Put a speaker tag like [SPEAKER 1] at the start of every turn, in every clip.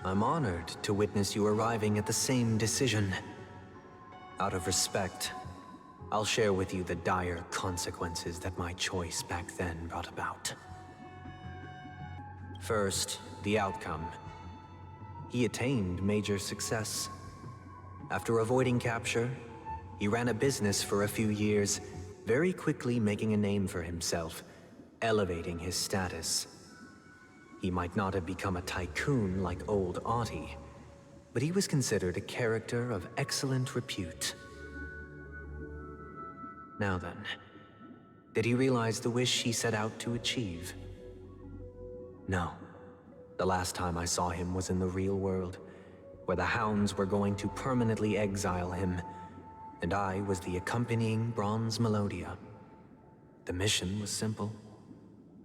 [SPEAKER 1] I'm honored to witness you arriving at the same decision. Out of respect, I'll share with you the dire consequences that my choice back then brought about. First, the outcome. He attained major success. After avoiding capture, he ran a business for a few years, very quickly making a name for himself, elevating his status. He might not have become a tycoon like old Audie, but he was considered a character of excellent repute. Now then, did he realize the wish he set out to achieve? No. The last time I saw him was in the real world, where the hounds were going to permanently exile him, and I was the accompanying bronze melodia. The mission was simple.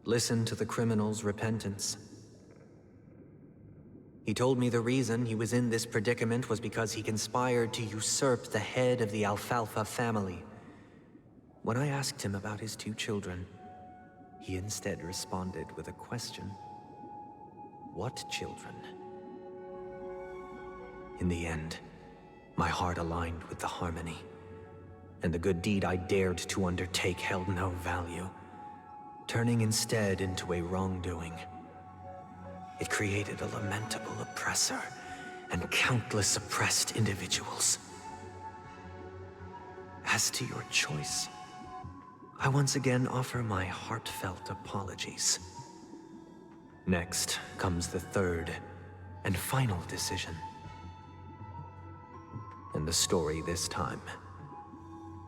[SPEAKER 1] Listen to the criminal's repentance. He told me the reason he was in this predicament was because he conspired to usurp the head of the Alfalfa family. When I asked him about his 2 children, he instead responded with a question. What children? In the end, my heart aligned with the harmony, and the good deed I dared to undertake held no value, turning instead into a wrongdoing. It created a lamentable oppressor and countless oppressed individuals. As to your choice, I once again offer my heartfelt apologies. Next comes the third and final decision. And the story this time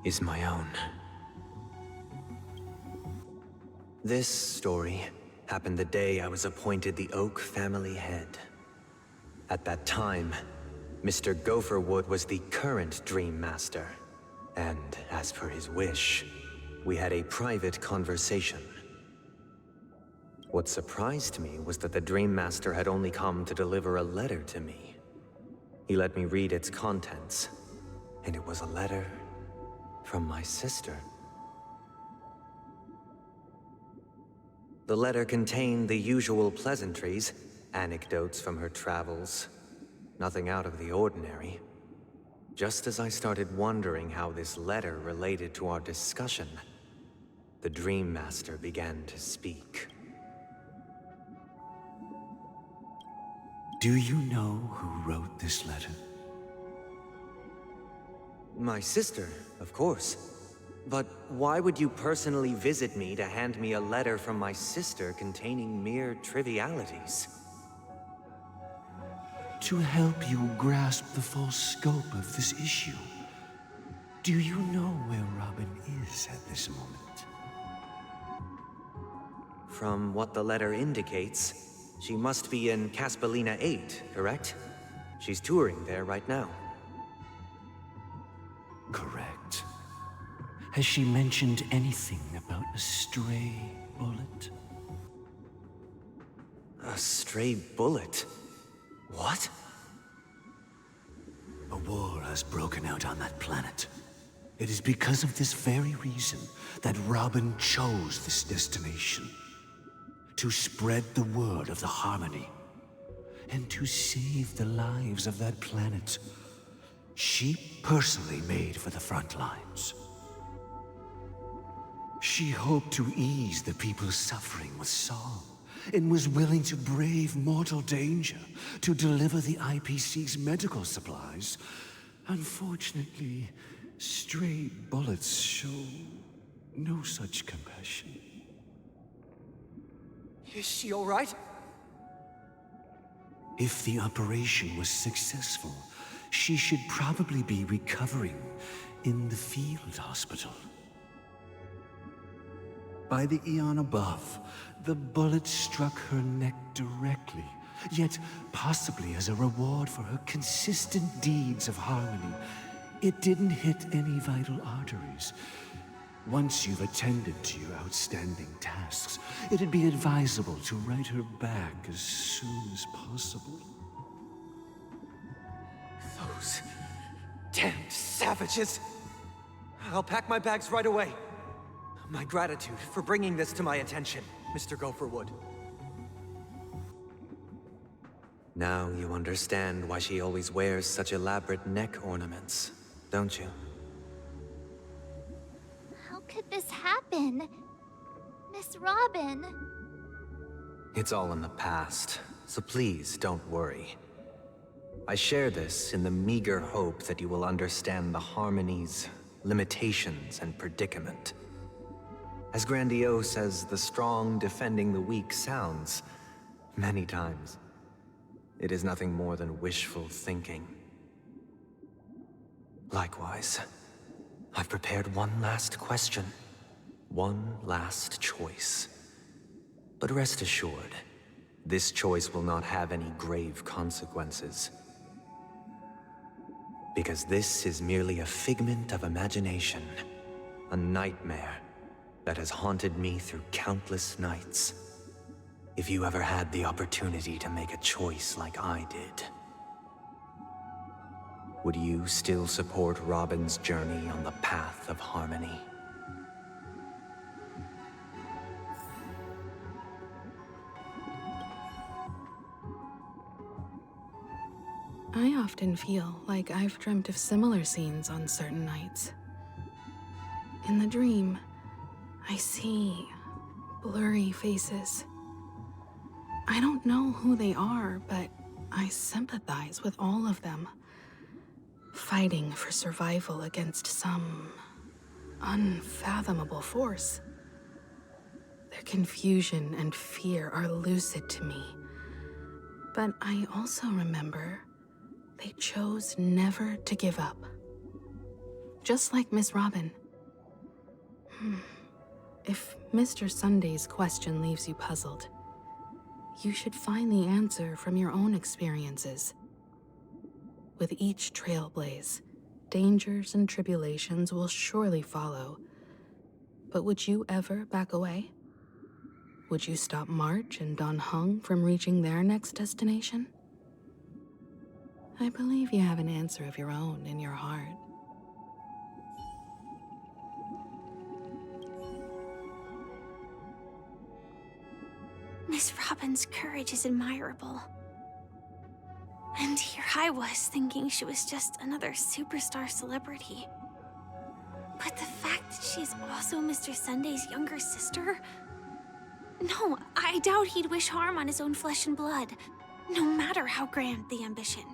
[SPEAKER 1] is my own. This story happened the day I was appointed the Oak family head. At that time, Mr. Gopherwood was the current Dream Master, and as per his wish, we had a private conversation. What surprised me was that the Dream Master had only come to deliver a letter to me. He let me read its contents, and it was a letter from my sister. The letter contained the usual pleasantries, anecdotes from her travels, nothing out of the ordinary. Just as I started wondering how this letter related to our discussion, the Dream Master began to speak.
[SPEAKER 2] Do you know who wrote this letter?
[SPEAKER 1] My sister, of course. But why would you personally visit me to hand me a letter from my sister containing mere trivialities?
[SPEAKER 2] To help you grasp the full scope of this issue. Do you know where Robin is at this moment?
[SPEAKER 1] From what the letter indicates, she must be in Caspolina 8, correct? She's touring there right now.
[SPEAKER 2] Correct. Has she mentioned anything about a stray bullet?
[SPEAKER 1] A stray bullet? What?
[SPEAKER 2] A war has broken out on that planet. It is because of this very reason that Robin chose this destination. To spread the word of the harmony. And to save the lives of that planet. She personally made for the front lines. She hoped to ease the people's suffering with song, and was willing to brave mortal danger to deliver the IPC's medical supplies. Unfortunately, stray bullets show no such compassion.
[SPEAKER 1] Is she all right?
[SPEAKER 2] If the operation was successful, she should probably be recovering in the field hospital. By the eon above, the bullet struck her neck directly, yet possibly as a reward for her consistent deeds of harmony. It didn't hit any vital arteries. Once you've attended to your outstanding tasks, it'd be advisable to write her back as soon as possible.
[SPEAKER 1] Those damned savages! I'll pack my bags right away. My gratitude for bringing this to my attention, Mr. Gopherwood. Now you understand why she always wears such elaborate neck ornaments, don't you?
[SPEAKER 3] How could this happen? Miss Robin.
[SPEAKER 1] It's all in the past, so please don't worry. I share this in the meager hope that you will understand the harmony's limitations and predicament. As grandiose as the strong defending the weak sounds, many times, it is nothing more than wishful thinking. Likewise, I've prepared one last question, one last choice. But rest assured, this choice will not have any grave consequences. Because this is merely a figment of imagination, a nightmare that has haunted me through countless nights. If you ever had the opportunity to make a choice like I did, would you still support Robin's journey on the path of harmony?
[SPEAKER 4] I often feel like I've dreamt of similar scenes on certain nights. In the dream, I see blurry faces. I don't know who they are, but I sympathize with all of them, fighting for survival against some unfathomable force. Their confusion and fear are lucid to me, but I also remember they chose never to give up. Just like Miss Robin. If Mr. Sunday's question leaves you puzzled, you should find the answer from your own experiences. With each trailblaze, dangers and tribulations will surely follow. But would you ever back away? Would you stop March and Don Hung from reaching their next destination? I believe you have an answer of your own in your heart.
[SPEAKER 3] Miss Robin's courage is admirable. And here I was thinking she was just another superstar celebrity. But the fact that she's also Mr. Sunday's younger sister? No, I doubt he'd wish harm on his own flesh and blood, no matter how grand the ambition.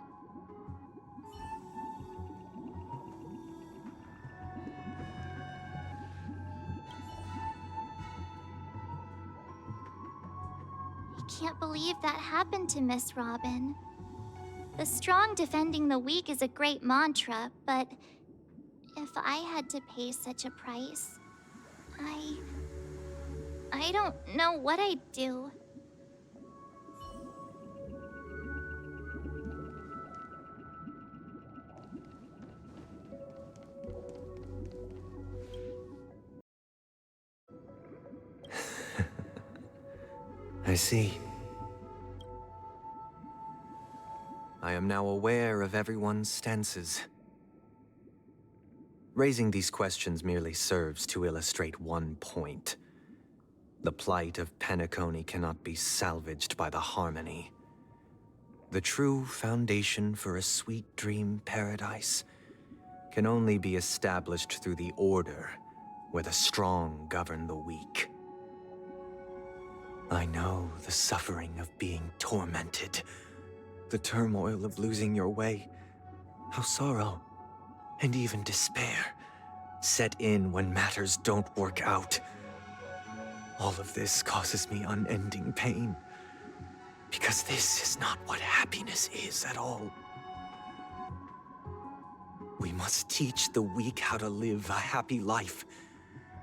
[SPEAKER 3] I can't believe that happened to Miss Robin. The strong defending the weak is a great mantra, but if I had to pay such a price, I don't know what I'd do.
[SPEAKER 1] I see. I am now aware of everyone's stances. Raising these questions merely serves to illustrate one point. The plight of Penacony cannot be salvaged by the harmony. The true foundation for a sweet dream paradise can only be established through the order where the strong govern the weak. I know the suffering of being tormented, the turmoil of losing your way, how sorrow and even despair set in when matters don't work out. All of this causes me unending pain, because this is not what happiness is at all. We must teach the weak how to live a happy life.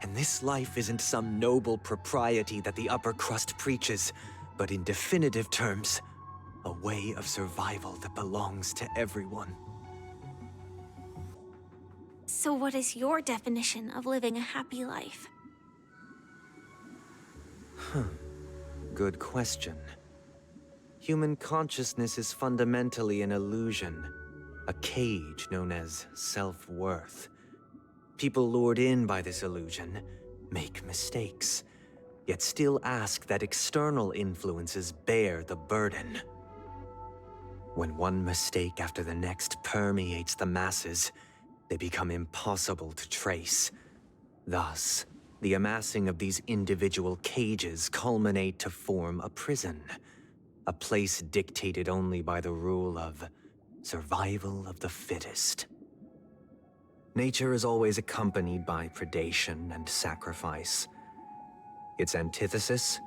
[SPEAKER 1] And this life isn't some noble propriety that the upper crust preaches, but in definitive terms, a way of survival that belongs to everyone.
[SPEAKER 3] So what is your definition of living a happy life?
[SPEAKER 1] Good question. Human consciousness is fundamentally an illusion, a cage known as self-worth. People lured in by this illusion make mistakes, yet still ask that external influences bear the burden. When one mistake after the next permeates the masses, they become impossible to trace. Thus, the amassing of these individual cages culminate to form a prison. A place dictated only by the rule of survival of the fittest. Nature is always accompanied by predation and sacrifice. Its antithesis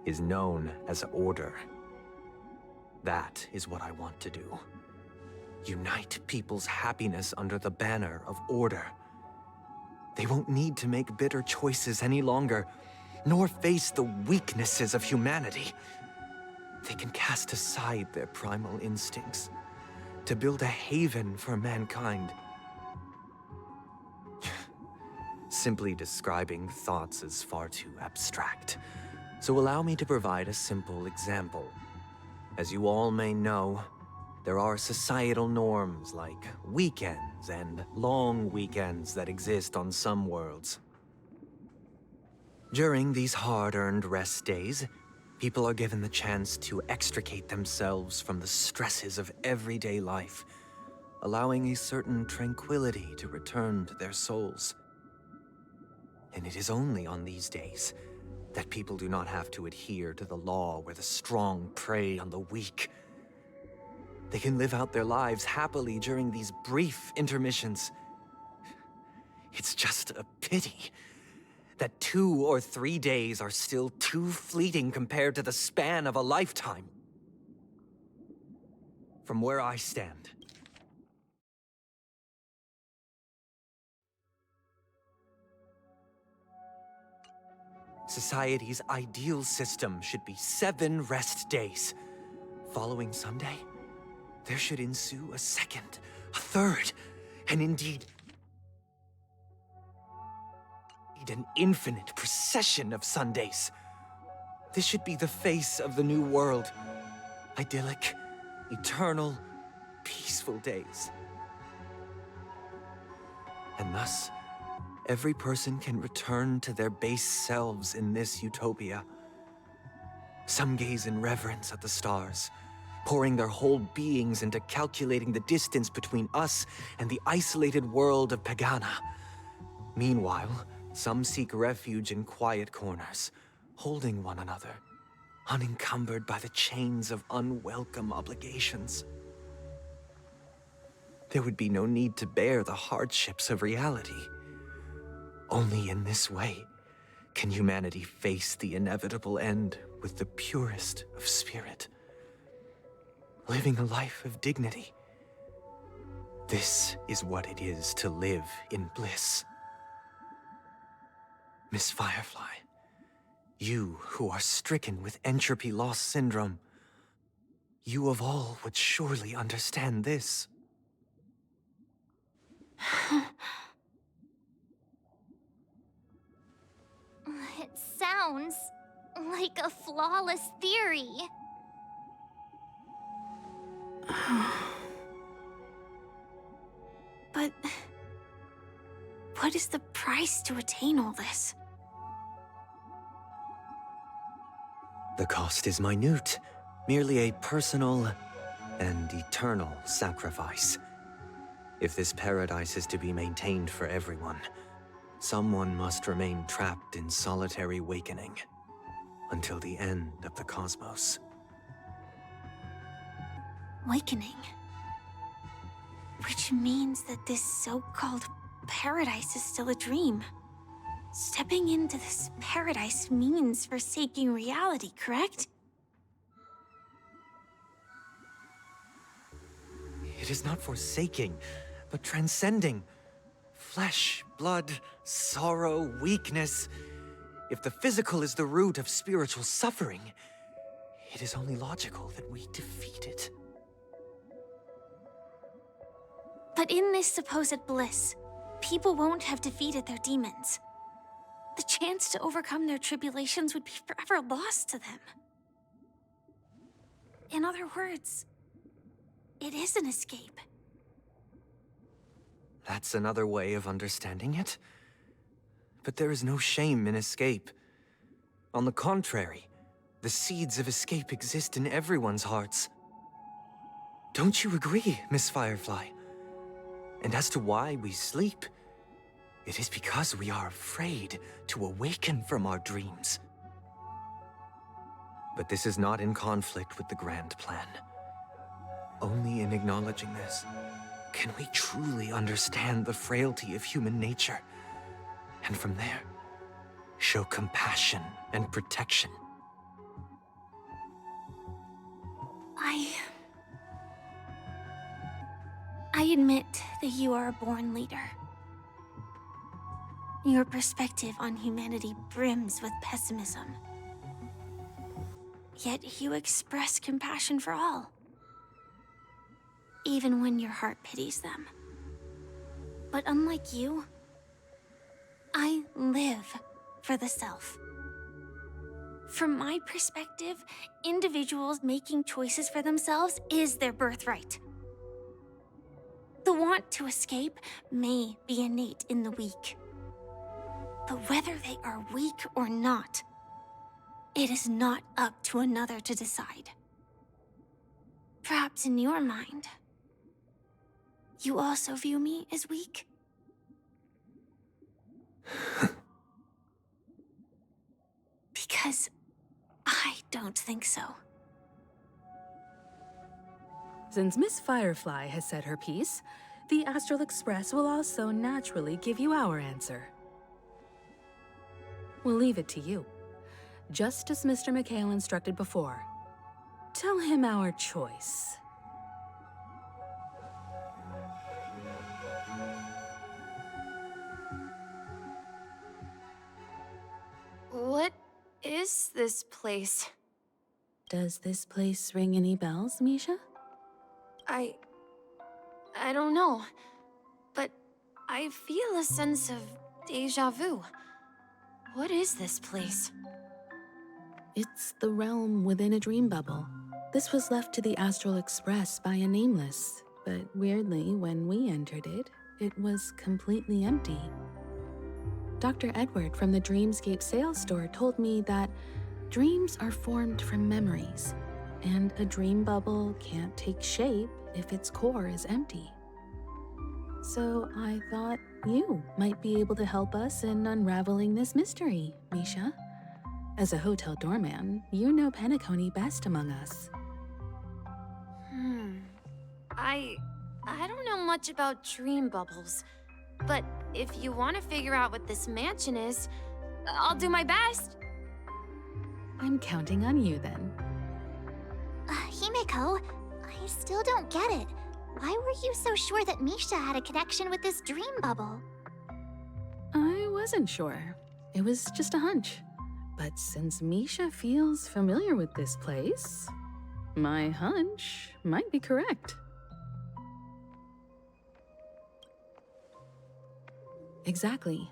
[SPEAKER 1] is known as order. That is what I want to do. Unite people's happiness under the banner of order. They won't need to make bitter choices any longer, nor face the weaknesses of humanity. They can cast aside their primal instincts to build a haven for mankind. Simply describing thoughts is far too abstract, so allow me to provide a simple example. As you all may know, there are societal norms like weekends and long weekends that exist on some worlds. During these hard-earned rest days, people are given the chance to extricate themselves from the stresses of everyday life, allowing a certain tranquility to return to their souls. And it is only on these days that people do not have to adhere to the law where the strong prey on the weak. They can live out their lives happily during these brief intermissions. It's just a pity that 2 or 3 days are still too fleeting compared to the span of a lifetime. From where I stand, society's ideal system should be 7 rest days. Following Sunday, there should ensue a second, a third, and indeed an infinite procession of Sundays. This should be the face of the new world. Idyllic, eternal, peaceful days. And thus, every person can return to their base selves in this utopia. Some gaze in reverence at the stars, pouring their whole beings into calculating the distance between us and the isolated world of Pagana. Meanwhile, some seek refuge in quiet corners, holding one another, unencumbered by the chains of unwelcome obligations. There would be no need to bear the hardships of reality. Only in this way can humanity face the inevitable end with the purest of spirit, living a life of dignity. This is what it is to live in bliss. Miss Firefly, you who are stricken with entropy loss syndrome, you of all would surely understand this.
[SPEAKER 5] It sounds like a flawless theory.
[SPEAKER 3] But what is the price to attain all this?
[SPEAKER 1] The cost is minute, merely a personal and eternal sacrifice. If this paradise is to be maintained for everyone, someone must remain trapped in solitary awakening until the end of the cosmos.
[SPEAKER 3] Awakening. Which means that this so-called paradise is still a dream. Stepping into this paradise means forsaking reality, correct?
[SPEAKER 1] It is not forsaking, but transcending. Flesh, blood, sorrow, weakness. If the physical is the root of spiritual suffering, it is only logical that we defeat it.
[SPEAKER 3] But in this supposed bliss, people won't have defeated their demons. The chance to overcome their tribulations would be forever lost to them. In other words, it is an escape.
[SPEAKER 1] That's another way of understanding it. But there is no shame in escape. On the contrary, the seeds of escape exist in everyone's hearts. Don't you agree, Miss Firefly? And as to why we sleep, it is because we are afraid to awaken from our dreams. But this is not in conflict with the grand plan. Only in acknowledging this can we truly understand the frailty of human nature, and from there, show compassion and protection.
[SPEAKER 3] I admit that you are a born leader. Your perspective on humanity brims with pessimism. Yet you express compassion for all, even when your heart pities them. But unlike you, I live for the self. From my perspective, individuals making choices for themselves is their birthright. The want to escape may be innate in the weak. But whether they are weak or not, it is not up to another to decide. Perhaps in your mind, you also view me as weak? Because I don't think so.
[SPEAKER 4] Since Miss Firefly has said her piece, the Astral Express will also naturally give you our answer. We'll leave it to you. Just as Mr. McHale instructed before. Tell him our choice.
[SPEAKER 6] What is this place?
[SPEAKER 4] Does this place ring any bells, Misha?
[SPEAKER 6] I don't know, but I feel a sense of deja vu. What is this place?
[SPEAKER 4] It's the realm within a dream bubble. This was left to the Astral Express by a nameless, but weirdly, when we entered it, it was completely empty. Dr. Edward from the Dreamscape sales store told me that dreams are formed from memories, and a dream bubble can't take shape if its core is empty. So I thought you might be able to help us in unraveling this mystery, Misha. As a hotel doorman, you know Penacony best among us.
[SPEAKER 6] I don't know much about dream bubbles, but if you want to figure out what this mansion is, I'll do my best.
[SPEAKER 4] I'm counting on you then.
[SPEAKER 5] Himeko, I still don't get it. Why were you so sure that Misha had a connection with this dream bubble?
[SPEAKER 4] I wasn't sure. It was just a hunch. But since Misha feels familiar with this place, my hunch might be correct. Exactly.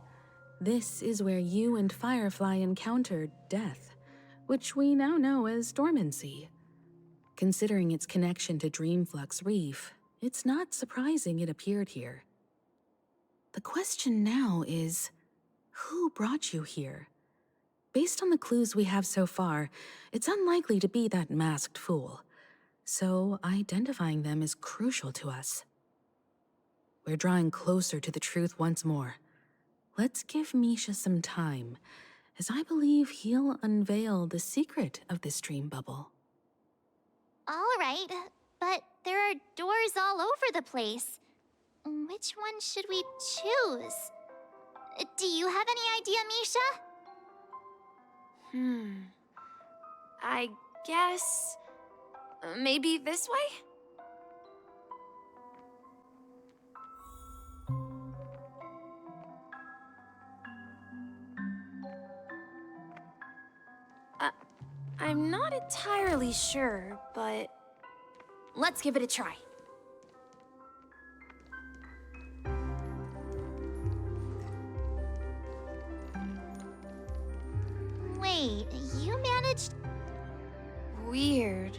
[SPEAKER 4] This is where you and Firefly encountered death, which we now know as dormancy. Considering its connection to Dreamflux Reef, it's not surprising it appeared here. The question now is, who brought you here? Based on the clues we have so far, it's unlikely to be that masked fool. So identifying them is crucial to us. We're drawing closer to the truth once more. Let's give Misha some time, as I believe he'll unveil the secret of this dream bubble.
[SPEAKER 5] All right, but there are doors all over the place. Which one should we choose? Do you have any idea, Misha?
[SPEAKER 6] I guess... maybe this way? I'm not entirely sure, but... let's give it a try.
[SPEAKER 5] Wait, you managed?
[SPEAKER 6] Weird.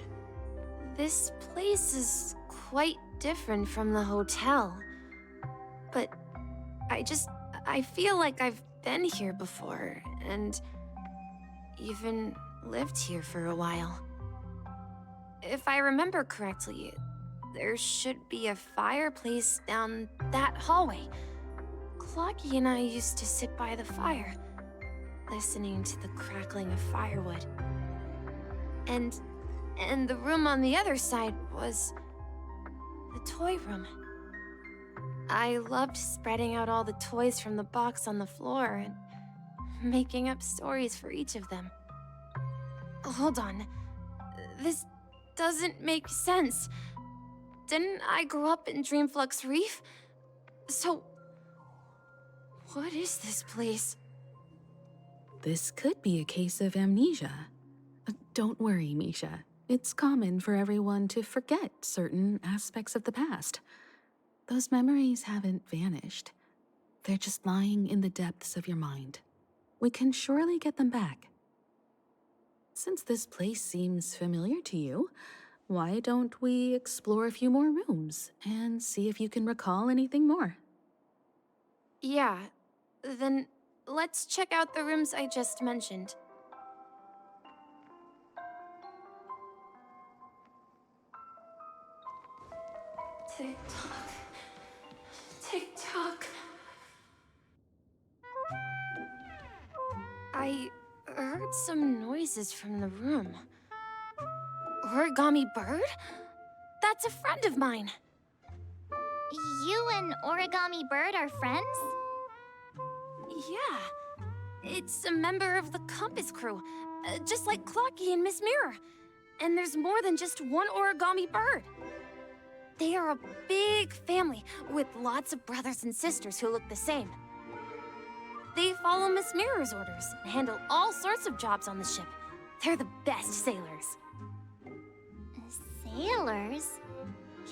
[SPEAKER 6] This place is quite different from the hotel. But I feel like I've been here before, and even lived here for a while. If I remember correctly, there should be a fireplace down that hallway. Clocky and I used to sit by the fire, listening to the crackling of firewood. And the room on the other side was the toy room. I loved spreading out all the toys from the box on the floor and making up stories for each of them. Hold on. This doesn't make sense. Didn't I grow up in Dreamflux Reef? So, what is this place?
[SPEAKER 4] This could be a case of amnesia. Don't worry, Misha. It's common for everyone to forget certain aspects of the past. Those memories haven't vanished. They're just lying in the depths of your mind. We can surely get them back. Since this place seems familiar to you, why don't we explore a few more rooms and see if you can recall anything more?
[SPEAKER 6] Yeah, then let's check out the rooms I just mentioned. Tick-tock. Tick-tock. I heard some noises from the room. Origami Bird? That's a friend of mine.
[SPEAKER 5] You and Origami Bird are friends?
[SPEAKER 6] Yeah. It's a member of the Compass crew, just like Clocky and Miss Mirror. And there's more than just one Origami Bird. They are a big family with lots of brothers and sisters who look the same. They follow Miss Mirror's orders and handle all sorts of jobs on the ship. They're the best sailors.
[SPEAKER 5] Sailors?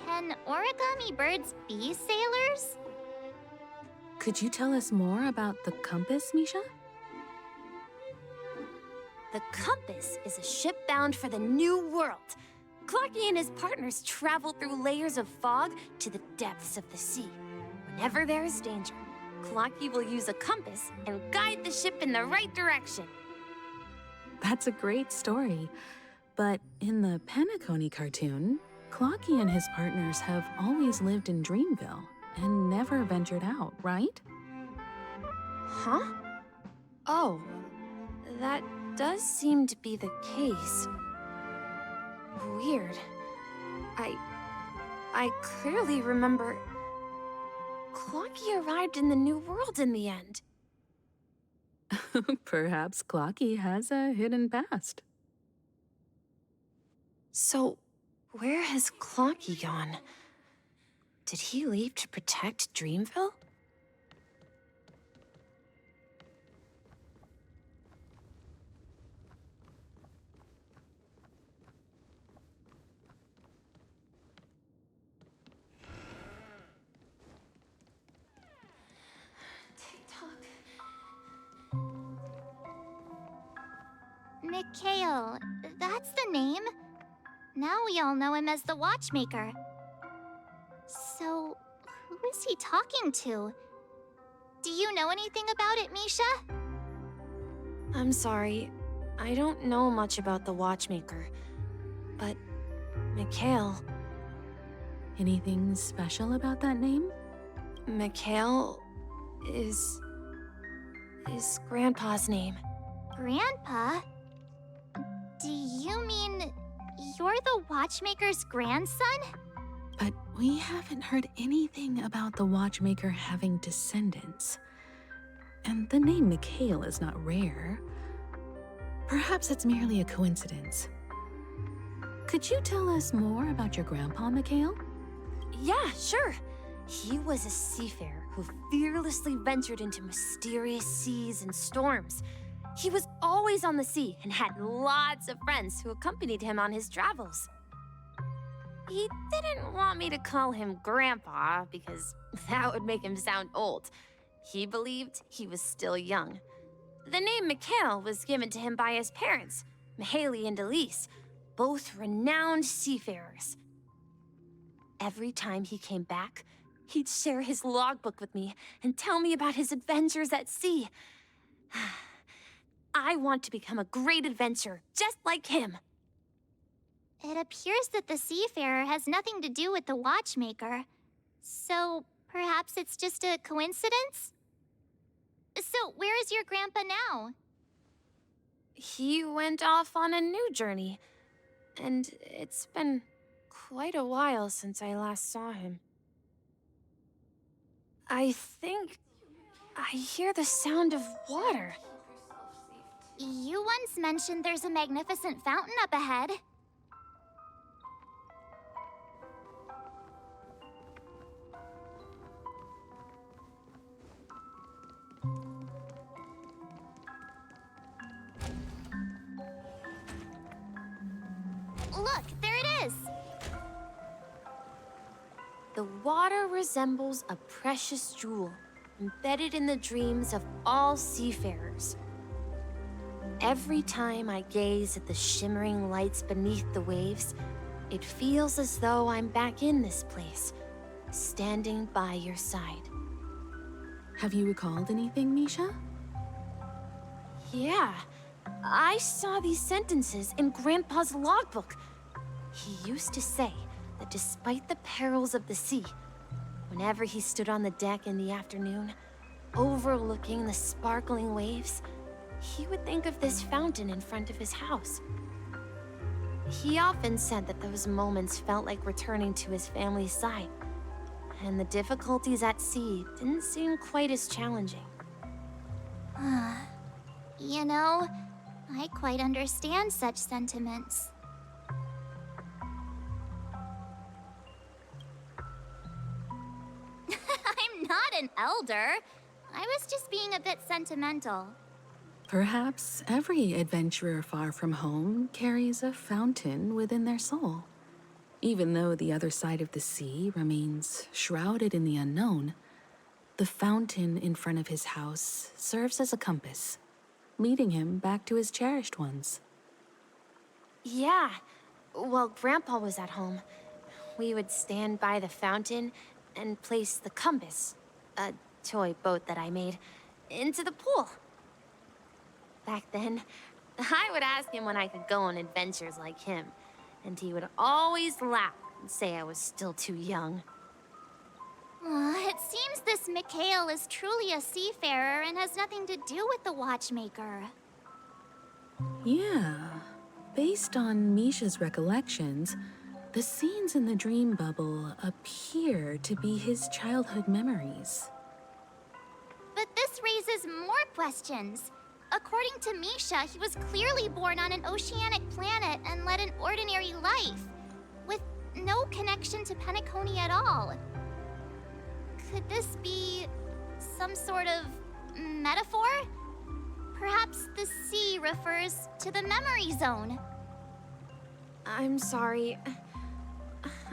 [SPEAKER 5] Can origami birds be sailors?
[SPEAKER 4] Could you tell us more about the compass, Misha?
[SPEAKER 6] The Compass is a ship bound for the New World. Clocky and his partners travel through layers of fog to the depths of the sea. Whenever there is danger, Clocky will use a compass and guide the ship in the right direction.
[SPEAKER 4] That's a great story. But in the Penacony cartoon, Clocky and his partners have always lived in Dreamville and never ventured out, right?
[SPEAKER 6] Huh? Oh, that does seem to be the case. Weird. I clearly remember Clocky arrived in the New World in the end.
[SPEAKER 4] Perhaps Clocky has a hidden past.
[SPEAKER 6] So, where has Clocky gone? Did he leave to protect Dreamville?
[SPEAKER 5] Mikhail, that's the name. Now we all know him as the Watchmaker. So, who is he talking to? Do you know anything about it, Misha?
[SPEAKER 6] I'm sorry. I don't know much about the Watchmaker. But, Mikhail...
[SPEAKER 4] Anything special about that name?
[SPEAKER 6] Mikhail is Grandpa's name.
[SPEAKER 5] Grandpa? Do you mean you're the Watchmaker's grandson?
[SPEAKER 4] But we haven't heard anything about the Watchmaker having descendants. And the name Mikhail is not rare. Perhaps it's merely a coincidence. Could you tell us more about your grandpa, Mikhail?
[SPEAKER 6] Yeah, sure. He was a seafarer who fearlessly ventured into mysterious seas and storms. He was always on the sea and had lots of friends who accompanied him on his travels. He didn't want me to call him Grandpa because that would make him sound old. He believed he was still young. The name Mikhail was given to him by his parents, Mihaly and Elise, both renowned seafarers. Every time he came back, he'd share his logbook with me and tell me about his adventures at sea. I want to become a great adventurer, just like him.
[SPEAKER 5] It appears that the seafarer has nothing to do with the watchmaker. So, perhaps it's just a coincidence? So, where is your grandpa now?
[SPEAKER 6] He went off on a new journey, and it's been quite a while since I last saw him. I think I hear the sound of water.
[SPEAKER 5] You once mentioned there's a magnificent fountain up ahead. Look, there it is!
[SPEAKER 6] The water resembles a precious jewel, embedded in the dreams of all seafarers. Every time I gaze at the shimmering lights beneath the waves, it feels as though I'm back in this place, standing by your side.
[SPEAKER 4] Have you recalled anything, Misha?
[SPEAKER 6] Yeah, I saw these sentences in Grandpa's logbook. He used to say that despite the perils of the sea, whenever he stood on the deck in the afternoon, overlooking the sparkling waves, he would think of this fountain in front of his house. He often said that those moments felt like returning to his family's side, and the difficulties at sea didn't seem quite as challenging.
[SPEAKER 5] You know, I quite understand such sentiments. I'm not an elder. I was just being a bit sentimental.
[SPEAKER 4] Perhaps every adventurer far from home carries a fountain within their soul. Even though the other side of the sea remains shrouded in the unknown, the fountain in front of his house serves as a compass, leading him back to his cherished ones.
[SPEAKER 6] Yeah, while Grandpa was at home, we would stand by the fountain and place the compass, a toy boat that I made, into the pool. Back then, I would ask him when I could go on adventures like him, and he would always laugh and say I was still too young.
[SPEAKER 5] It seems this Mikhail is truly a seafarer and has nothing to do with the watchmaker.
[SPEAKER 4] Yeah, based on Misha's recollections, the scenes in the dream bubble appear to be his childhood memories.
[SPEAKER 5] But this raises more questions. According to Misha, he was clearly born on an oceanic planet and led an ordinary life, with no connection to Penacony at all. Could this be some sort of metaphor? Perhaps the sea refers to the memory zone.
[SPEAKER 6] I'm sorry.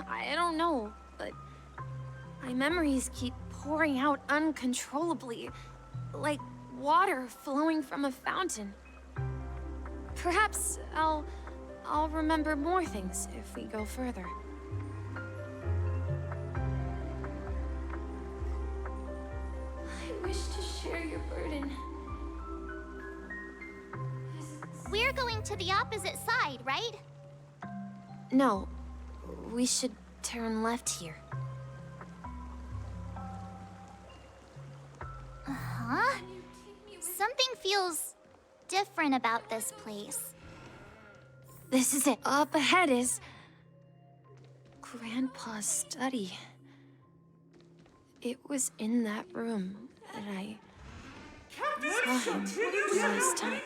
[SPEAKER 6] I don't know, but my memories keep pouring out uncontrollably, like water flowing from a fountain. Perhaps I'll remember more things if we go further. I wish to share your burden.
[SPEAKER 5] We're going to the opposite side, right?
[SPEAKER 6] No, we should turn left here.
[SPEAKER 5] Huh? Something feels different about this place.
[SPEAKER 6] This is it. Up ahead is Grandpa's study. It was in that room that I saw him last time.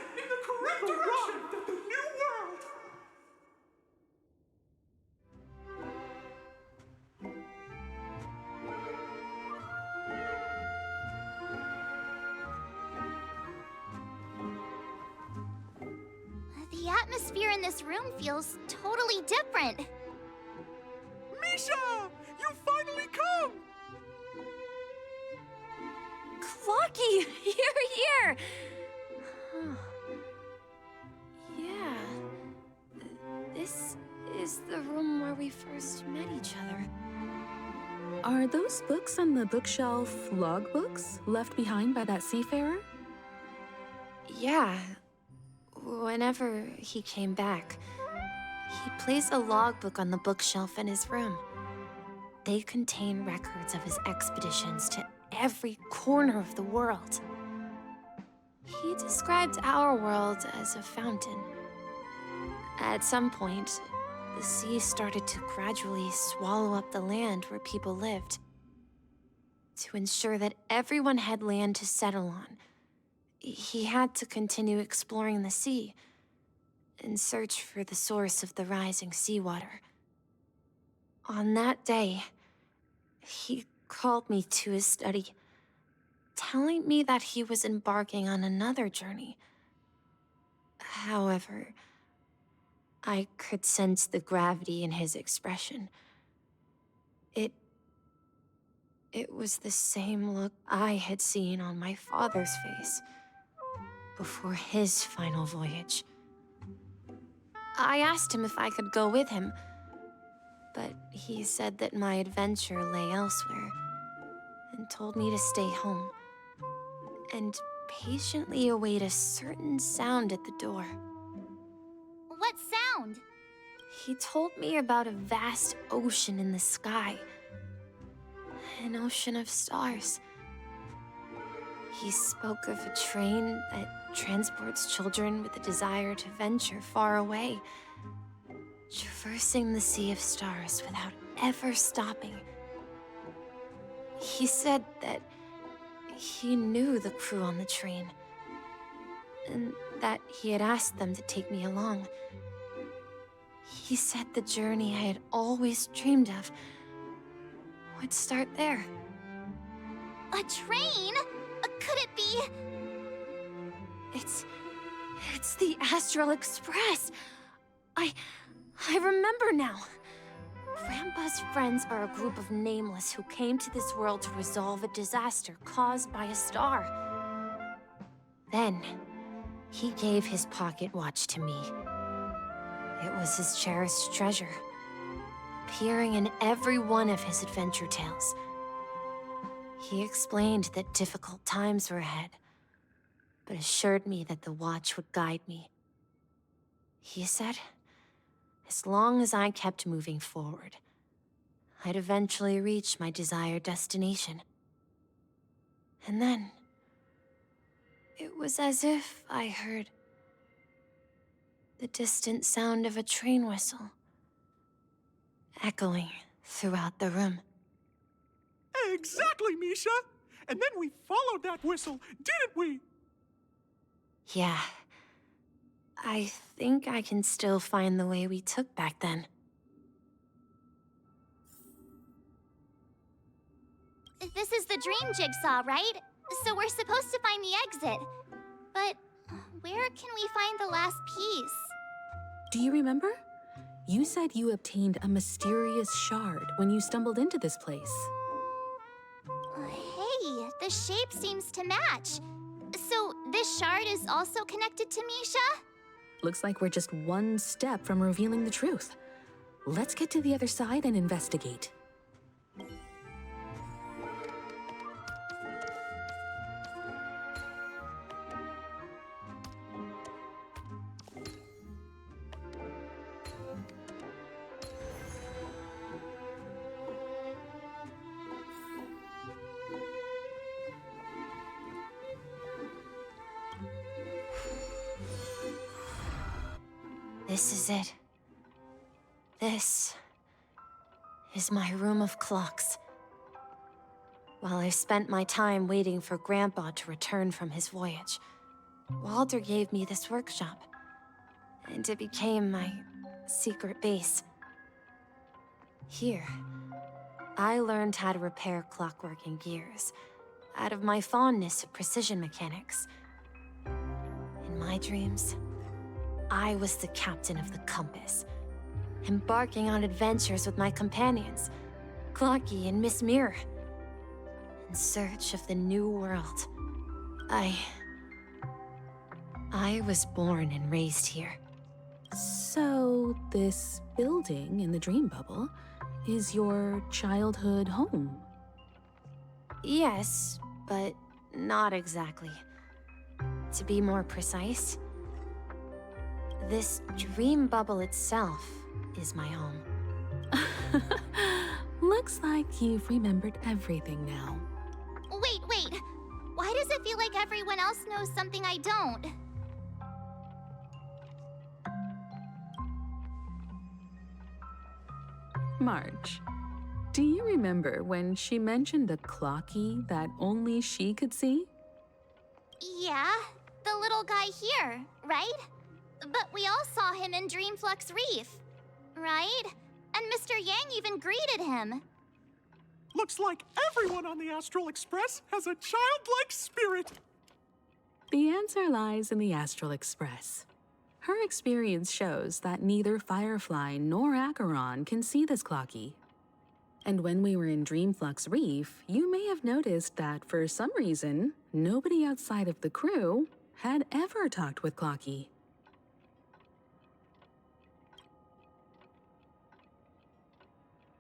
[SPEAKER 5] The atmosphere in this room feels totally different.
[SPEAKER 2] Misha! You finally come!
[SPEAKER 6] Clocky, you're here! Huh. Yeah. This is the room where we first met each other.
[SPEAKER 4] Are those books on the bookshelf logbooks left behind by that seafarer?
[SPEAKER 6] Yeah. Whenever he came back, He placed a logbook on the bookshelf in his room. They contain records of his expeditions to every corner of the world. He described our world as a fountain. At some point, the sea started to gradually swallow up the land where people lived. To ensure that everyone had land to settle on, he had to continue exploring the sea and search for the source of the rising seawater. On that day, he called me to his study, telling me that he was embarking on another journey. However, I could sense the gravity in his expression. It was the same look I had seen on my father's face before his final voyage. I asked him if I could go with him, but he said that my adventure lay elsewhere and told me to stay home and patiently await a certain sound at the door.
[SPEAKER 5] What sound?
[SPEAKER 6] He told me about a vast ocean in the sky. An ocean of stars. He spoke of a train that transports children with a desire to venture far away, traversing the sea of stars without ever stopping. He said that he knew the crew on the train, and that he had asked them to take me along. He said the journey I had always dreamed of would start there.
[SPEAKER 5] A train? Could it be?
[SPEAKER 6] It's the Astral Express. I remember now. Grandpa's friends are a group of nameless who came to this world to resolve a disaster caused by a star. Then, he gave his pocket watch to me. It was his cherished treasure, appearing in every one of his adventure tales. He explained that difficult times were ahead, but assured me that the watch would guide me. He said, as long as I kept moving forward, I'd eventually reach my desired destination. And then, it was as if I heard the distant sound of a train whistle, echoing throughout the room.
[SPEAKER 7] Exactly, Misha! And then we followed that whistle, didn't we?
[SPEAKER 6] Yeah. I think I can still find the way we took back then.
[SPEAKER 5] This is the dream jigsaw, right? So we're supposed to find the exit. But where can we find the last piece?
[SPEAKER 4] Do you remember? You said you obtained a mysterious shard when you stumbled into this place.
[SPEAKER 5] Hey, the shape seems to match. So this shard is also connected to Misha?
[SPEAKER 4] Looks like we're just one step from revealing the truth. Let's get to the other side and investigate.
[SPEAKER 6] This is it. This is my room of clocks. While I spent my time waiting for Grandpa to return from his voyage, Walter gave me this workshop, and it became my secret base. Here, I learned how to repair clockwork and gears out of my fondness of precision mechanics. In my dreams, I was the captain of the compass, embarking on adventures with my companions, Clocky and Miss Mirror, in search of the new world. I was born and raised here.
[SPEAKER 4] So, this building in the dream bubble is your childhood home?
[SPEAKER 6] Yes, but not exactly. To be more precise, This dream bubble itself is my home.
[SPEAKER 4] Looks like you've remembered everything now.
[SPEAKER 5] Wait. Why does it feel like everyone else knows something I don't?
[SPEAKER 4] March, do you remember when she mentioned a clocky that only she could see?
[SPEAKER 5] Yeah, the little guy here, right? But we all saw him in Dreamflux Reef, right? And Mr. Yang even greeted him.
[SPEAKER 7] Looks like everyone on the Astral Express has a childlike spirit.
[SPEAKER 4] The answer lies in the Astral Express. Her experience shows that neither Firefly nor Acheron can see this clocky. And when we were in Dreamflux Reef, you may have noticed that for some reason, nobody outside of the crew had ever talked with Clocky.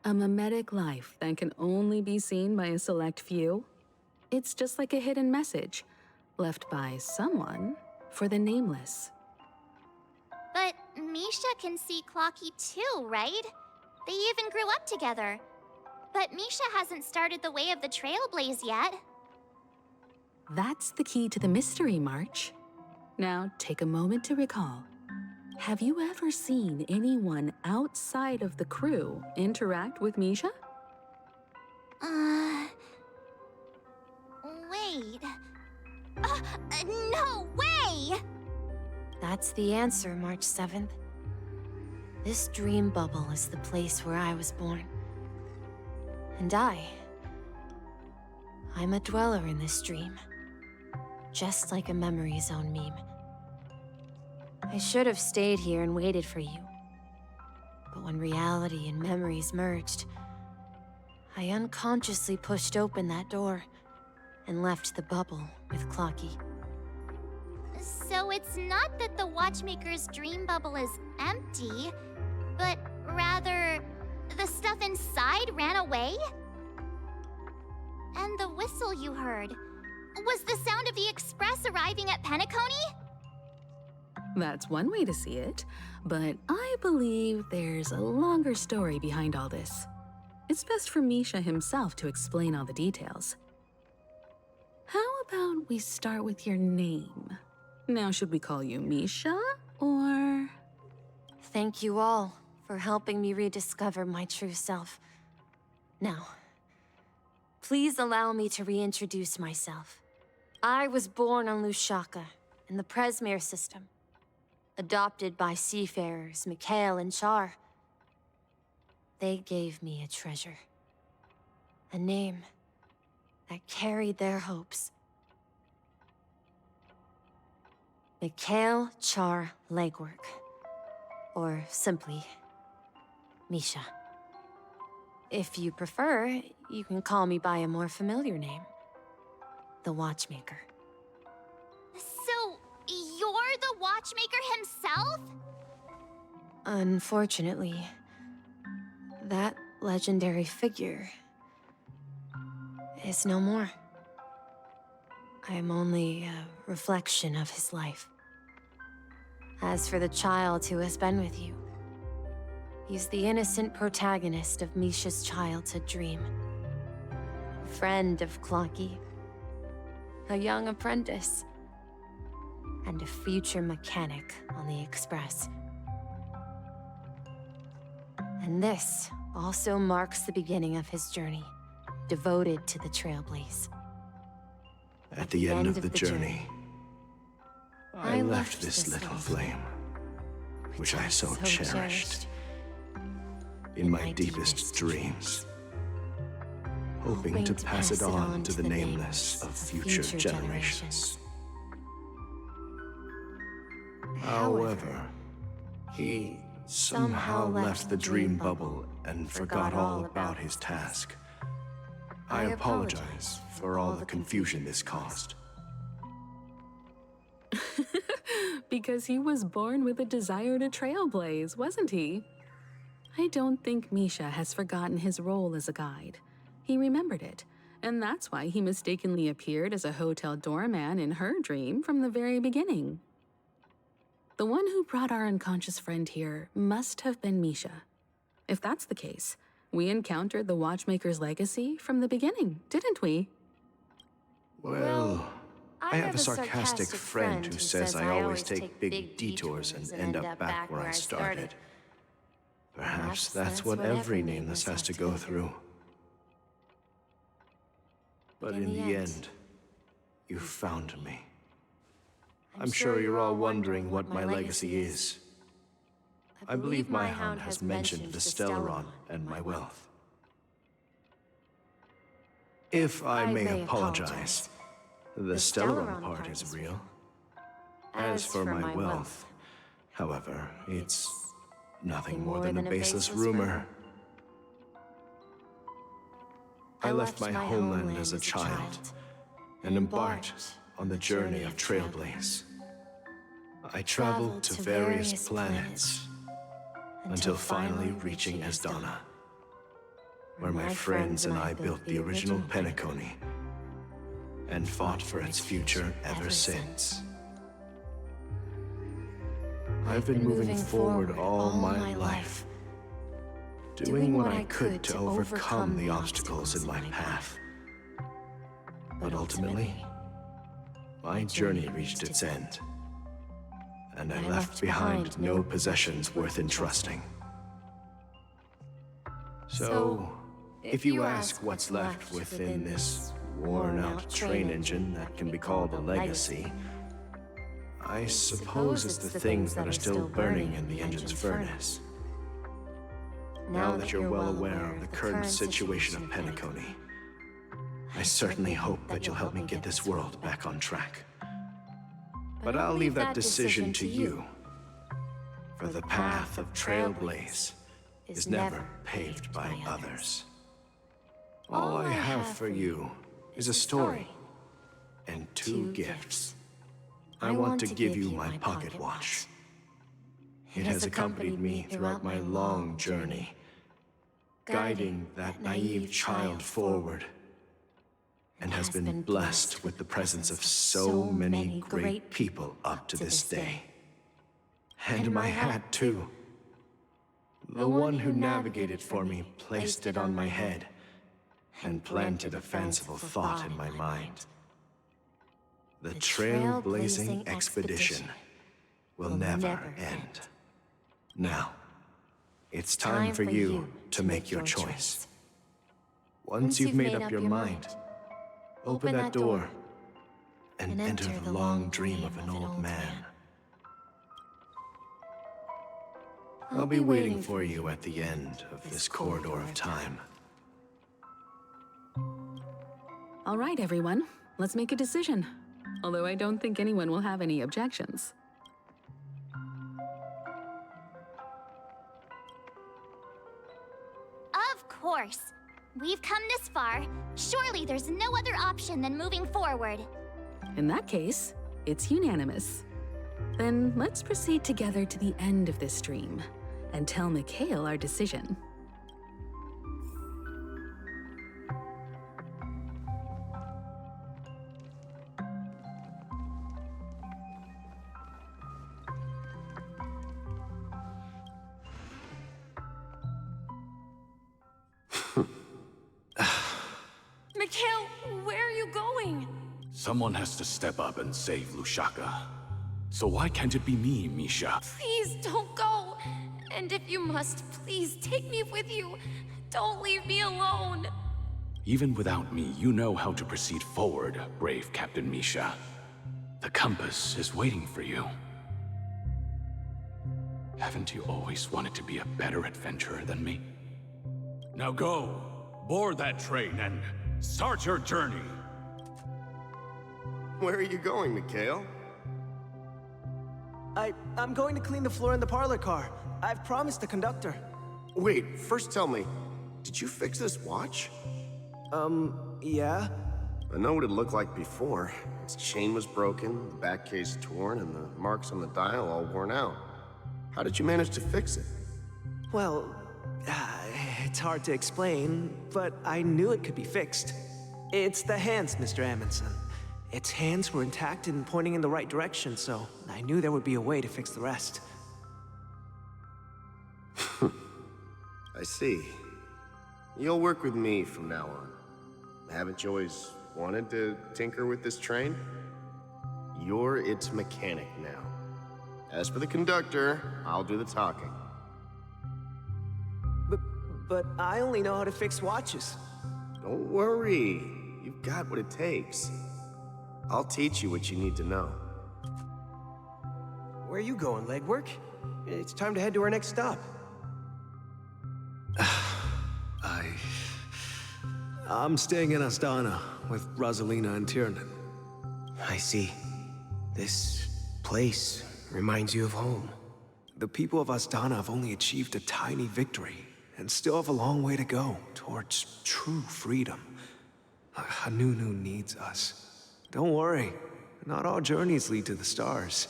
[SPEAKER 4] A mimetic life that can only be seen by a select few? It's just like a hidden message, left by someone for the nameless.
[SPEAKER 5] But Misha can see Clocky too, right? They even grew up together. But Misha hasn't started the way of the Trailblaze yet.
[SPEAKER 4] That's the key to the mystery, March. Now, take a moment to recall. Have you ever seen anyone outside of the crew interact with Misha?
[SPEAKER 5] Wait. No way!
[SPEAKER 6] That's the answer, March 7th. This dream bubble is the place where I was born. And I'm a dweller in this dream. Just like a memory zone meme. I should have stayed here and waited for you. But when reality and memories merged, I unconsciously pushed open that door and left the bubble with Clocky.
[SPEAKER 5] So it's not that the Watchmaker's dream bubble is empty, but rather the stuff inside ran away? And the whistle you heard was the sound of the Express arriving at Penacony?
[SPEAKER 4] That's one way to see it, but I believe there's a longer story behind all this. It's best for Misha himself to explain all the details. How about we start with your name? Now, should we call you Misha, or...?
[SPEAKER 6] Thank you all for helping me rediscover my true self. Now, please allow me to reintroduce myself. I was born on Lushaka, in the Presmere system. Adopted by seafarers Mikhail and Char. They gave me a treasure. A name that carried their hopes. Mikhail Char Legwork. Or simply, Misha. If you prefer, you can call me by a more familiar name. The Watchmaker.
[SPEAKER 5] So, you're the Watchmaker himself?
[SPEAKER 6] Unfortunately, that legendary figure is no more. I am only a reflection of his life. As for the child who has been with you, he's the innocent protagonist of Misha's childhood dream. A friend of Clocky, a young apprentice, and a future mechanic on the Express. And this also marks the beginning of his journey, devoted to the Trailblaze.
[SPEAKER 2] At the end of the journey, I left this little flame, which I so cherished, in my deepest dreams, hoping to pass it on to the nameless of future generations. However, he somehow left the dream bubble and forgot all about his task. I apologize for all the confusion this caused.
[SPEAKER 4] Because he was born with a desire to trailblaze, wasn't he? I don't think Misha has forgotten his role as a guide. He remembered it, and that's why he mistakenly appeared as a hotel doorman in her dream from the very beginning. The one who brought our unconscious friend here must have been Misha. If that's the case, we encountered the Watchmaker's legacy from the beginning, didn't we?
[SPEAKER 2] Well, I have a sarcastic friend who says I always take big detours and end up back where I started. Perhaps that's what every nameless has to go through. But in the end, you found me. I'm sure you're all wondering what my legacy is. I believe my hound has mentioned the Stellaron and my wealth. If I may apologize, the Stellaron part is real. As for my wealth, however, it's nothing more than a baseless rumor. I left my homeland as a child and embarked on the journey of Trailblaze. I traveled to various planets until finally reaching Asdana, where my friends and I built the original Penacony and fought for its future ever since. I've been moving forward all my life, doing what I could to overcome the obstacles in my path. But ultimately, my journey reached its end, and I left behind no possessions worth entrusting. So, if you ask what's left within this worn-out train engine that can be called a legacy, I suppose it's the things that are still burning in the engine's furnace. Now that you're well aware of the current situation of Penacony, I certainly hope that you'll help me get this world back on track. But I'll leave that decision to you, for the path of Trailblaze is never paved by others. All I have for you is a story and two gifts. I want to give you my pocket watch. It has accompanied me throughout my long journey, guiding that naive child forward, and has been blessed with the presence of so many great people up to this day. And my hat, too. The one who navigated for me placed it on my head and planted a fanciful thought in my mind. The trailblazing expedition will never end. Now, it's time for you to make your choice. Once you've made up your mind, open that door and enter the long dream of an old man. I'll be waiting for you at the end of this corridor of time.
[SPEAKER 4] All right, everyone, let's make a decision. Although I don't think anyone will have any objections.
[SPEAKER 5] Of course. We've come this far. Surely there's no other option than moving forward.
[SPEAKER 4] In that case, it's unanimous. Then let's proceed together to the end of this stream and tell Mikhail our decision.
[SPEAKER 6] Mikhail, where are you going?
[SPEAKER 8] Someone has to step up and save Lushaka. So why can't it be me, Misha?
[SPEAKER 6] Please don't go. And if you must, please take me with you. Don't leave me alone.
[SPEAKER 8] Even without me, you know how to proceed forward, brave Captain Misha. The compass is waiting for you. Haven't you always wanted to be a better adventurer than me? Now go, board that train and start your journey.
[SPEAKER 9] Where are you going, Mikhail?
[SPEAKER 10] I'm going to clean the floor in the parlor car. I've promised the conductor.
[SPEAKER 9] Wait, first tell me, did you fix this watch?
[SPEAKER 10] Yeah?
[SPEAKER 9] I know what it looked like before. Its chain was broken, the back case torn, and the marks on the dial all worn out. How did you manage to fix it?
[SPEAKER 10] Well, it's hard to explain, but I knew it could be fixed. It's the hands, Mr. Amundsen. Its hands were intact and pointing in the right direction, so I knew there would be a way to fix the rest.
[SPEAKER 9] I see. You'll work with me from now on. Haven't you always wanted to tinker with this train? You're its mechanic now. As for the conductor, I'll do the talking.
[SPEAKER 10] But I only know how to fix watches.
[SPEAKER 9] Don't worry. You've got what it takes. I'll teach you what you need to know.
[SPEAKER 10] Where are you going, legwork? It's time to head to our next stop.
[SPEAKER 2] I'm staying in Astana with Rosalina and Tiernan.
[SPEAKER 11] I see. This place reminds you of home.
[SPEAKER 2] The people of Astana have only achieved a tiny victory, and still have a long way to go towards true freedom. Hanunu needs us. Don't worry, not all journeys lead to the stars.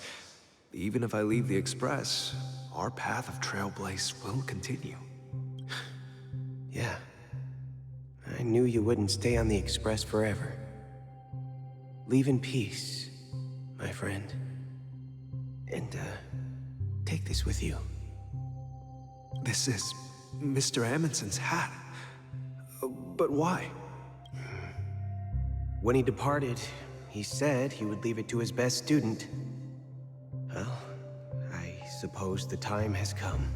[SPEAKER 2] Even if I leave the Express, our path of Trailblaze will continue.
[SPEAKER 11] Yeah. I knew you wouldn't stay on the Express forever. Leave in peace, my friend. And, take this with you.
[SPEAKER 2] This is Mr. Amundsen's hat. But why?
[SPEAKER 11] When he departed, he said he would leave it to his best student. Well, I suppose the time has come.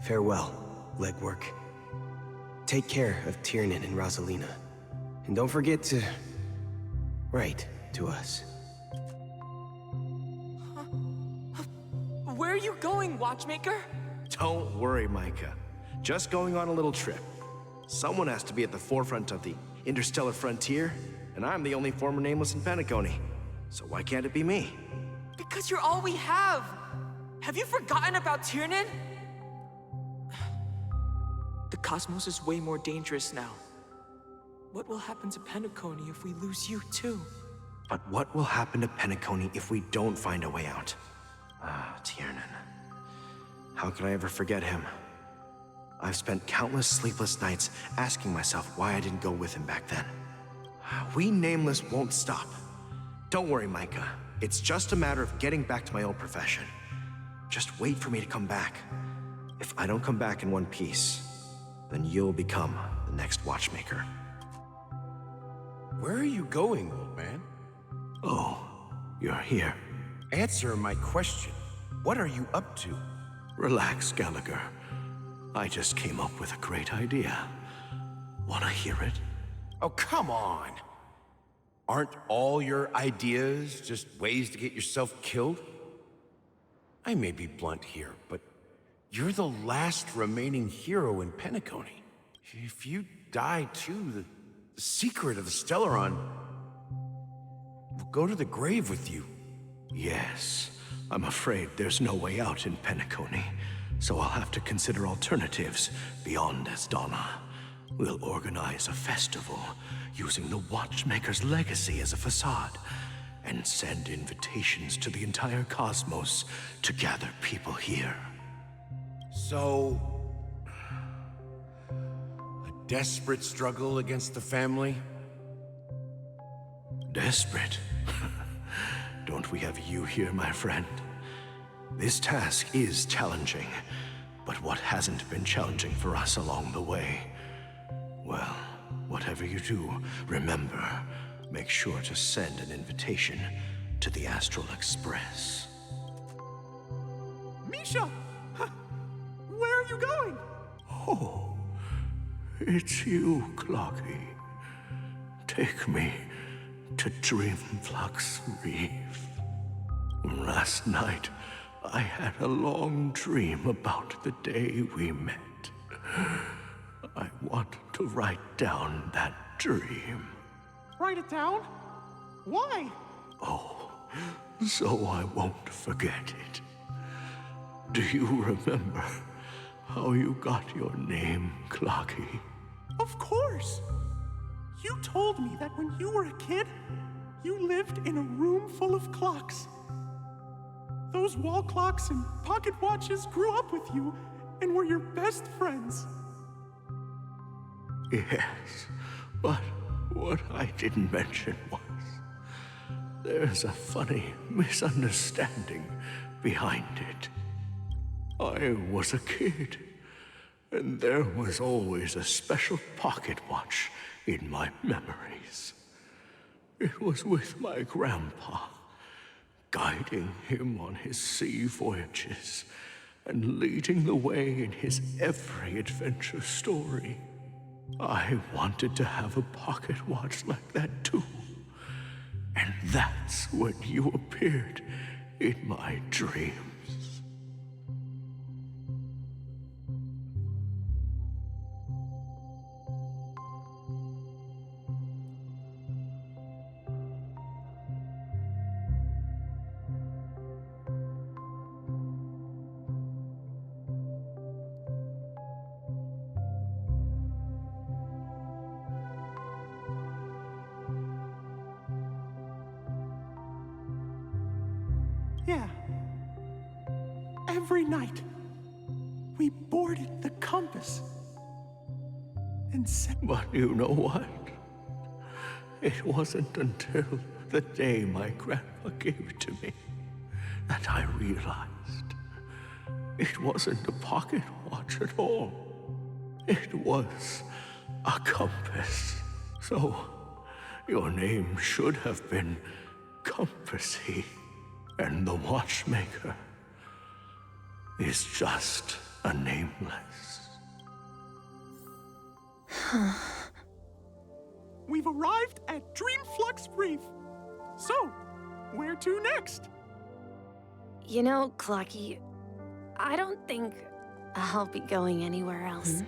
[SPEAKER 11] Farewell, legwork. Take care of Tiernan and Rosalina. And don't forget to write to us.
[SPEAKER 12] Where are you going, Watchmaker?
[SPEAKER 13] Don't worry, Micah. Just going on a little trip. Someone has to be at the forefront of the interstellar frontier, and I'm the only former Nameless in Penacony. So why can't it be me?
[SPEAKER 12] Because you're all we have! Have you forgotten about Tiernan? The cosmos is way more dangerous now. What will happen to Penacony if we lose you too?
[SPEAKER 13] But what will happen to Penacony if we don't find a way out? Tiernan. How could I ever forget him? I've spent countless sleepless nights asking myself why I didn't go with him back then. We Nameless won't stop. Don't worry, Micah. It's just a matter of getting back to my old profession. Just wait for me to come back. If I don't come back in one piece, then you'll become the next Watchmaker.
[SPEAKER 14] Where are you going, old man?
[SPEAKER 13] Oh, you're here.
[SPEAKER 14] Answer my question. What are you up to?
[SPEAKER 2] Relax, Gallagher. I just came up with a great idea. Wanna hear it?
[SPEAKER 14] Oh, come on. Aren't all your ideas just ways to get yourself killed? I may be blunt here, but you're the last remaining hero in Penacony. If you die too, the secret of the Stellaron will go to the grave with you.
[SPEAKER 2] Yes. I'm afraid there's no way out in Penacony, so I'll have to consider alternatives beyond Asdana. We'll organize a festival using the Watchmaker's legacy as a facade, and send invitations to the entire cosmos to gather people here.
[SPEAKER 14] So, a desperate struggle against the family?
[SPEAKER 2] Desperate? Don't we have you here, my friend? This task is challenging, but what hasn't been challenging for us along the way? Well, whatever you do, remember, make sure to send an invitation to the Astral Express.
[SPEAKER 7] Misha! Where are you going?
[SPEAKER 2] Oh, it's you, Clocky. Take me to Dreamflux Reef. Last night, I had a long dream about the day we met. I want to write down that dream.
[SPEAKER 7] Write it down? Why?
[SPEAKER 2] Oh, so I won't forget it. Do you remember how you got your name, Clocky?
[SPEAKER 7] Of course! You told me that when you were a kid, you lived in a room full of clocks. Those wall clocks and pocket watches grew up with you and were your best friends.
[SPEAKER 2] Yes, but what I didn't mention was There's a funny misunderstanding behind it. I was a kid, and there was always a special pocket watch in my memories. It was with my grandpa, guiding him on his sea voyages and leading the way in his every adventure story. I wanted to have a pocket watch like that too. And that's when you appeared in my dreams.
[SPEAKER 7] Yeah. Every night, we boarded the compass and set.
[SPEAKER 2] But you know what? It wasn't until the day my grandpa gave it to me that I realized it wasn't a pocket watch at all. It was a compass. So, your name should have been Compassy. And the watchmaker is just a nameless.
[SPEAKER 7] We've arrived at Dreamflux Reef. So, where to next?
[SPEAKER 6] You know, Clocky, I don't think I'll be going anywhere else.